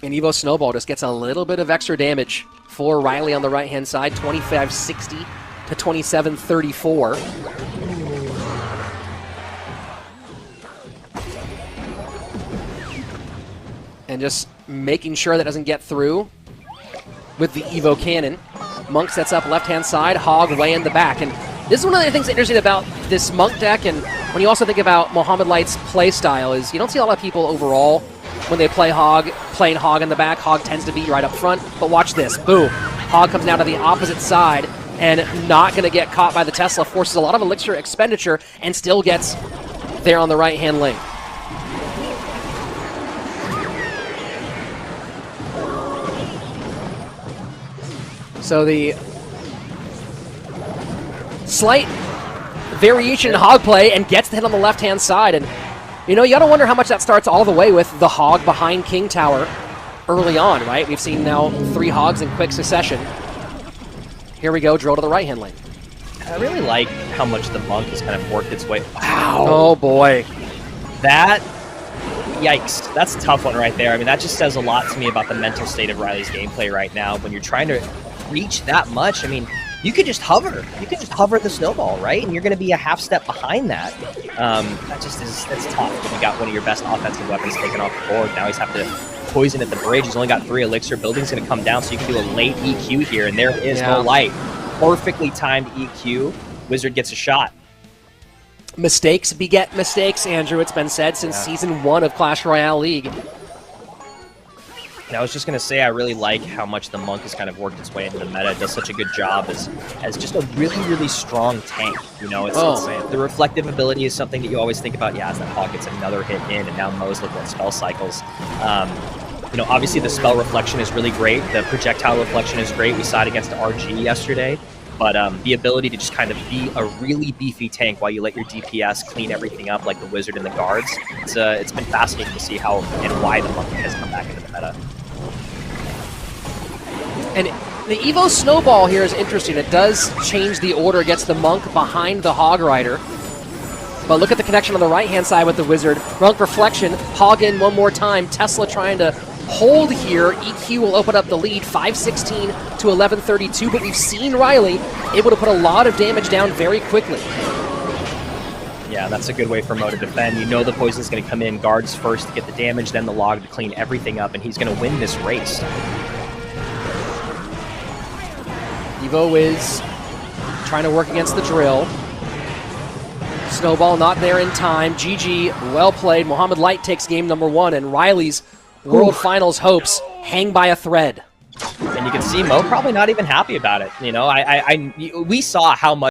And Evo Snowball just gets a little bit of extra damage for RYLEY on the right-hand side, 25-60 to 27-34. And just making sure that doesn't get through with the Evo Cannon. Monk sets up left-hand side, Hog way in the back. And this is one of the things interesting about this Monk deck, and when you also think about Mohamed Light's play style, is you don't see a lot of people overall when they play Hog, playing Hog in the back. Hog tends to be right up front, but watch this. Boom. Hog comes down to the opposite side and not going to get caught by the Tesla, forces a lot of elixir expenditure, and still gets there on the right-hand lane. So the slight variation in Hog play and gets the hit on the left-hand side. And, you know, you got to wonder how much that starts all the way with the Hog behind King Tower early on, right? We've seen now 3 Hogs in quick succession. Here we go, drill to the right-hand lane. I really like how much the Monk has kind of worked its way. Wow. Oh, boy. That, yikes. That's a tough one right there. I mean, that just says a lot to me about the mental state of RYLEY's gameplay right now. When you're trying to reach that much, I mean, you could just hover. You could just hover the snowball, right? And you're going to be a half step behind that. That just is, that's tough when you got one of your best offensive weapons taken off the board. Now he's having to poison at the bridge. He's only got 3 elixir. Building's going to come down, so you can do a late EQ here. And there is no light. Perfectly timed EQ. Wizard gets a shot. Mistakes beget mistakes, Andrew. It's been said since Season 1 of Clash Royale League. And I was just going to say, I really like how much the Monk has kind of worked its way into the meta. It does such a good job as just a really, really strong tank. You know, it's the reflective ability is something that you always think about. Yeah, as that Hog gets another hit in, and now Mo's looking at spell cycles. You know, obviously the spell reflection is really great. The projectile reflection is great. We saw it against RG yesterday. But the ability to just kind of be a really beefy tank while you let your DPS clean everything up like the Wizard and the Guards, it's been fascinating to see how and why the Monk has come back into the meta. And the Evo Snowball here is interesting. It does change the order, gets the Monk behind the Hog Rider. But look at the connection on the right-hand side with the Wizard. Monk Reflection, Hog in one more time. Tesla trying to hold here. EQ will open up the lead, 516 to 1132. But we've seen RYLEY able to put a lot of damage down very quickly. Yeah, that's a good way for Mo to defend. You know the poison's going to come in. Guards first to get the damage, then the Log to clean everything up, and he's going to win this race. Evo is trying to work against the drill. Snowball not there in time. GG, well played. Mohamed Light takes game number 1, and RYLEY's World Finals hopes hang by a thread. And you can see Mo probably not even happy about it. You know, we saw how much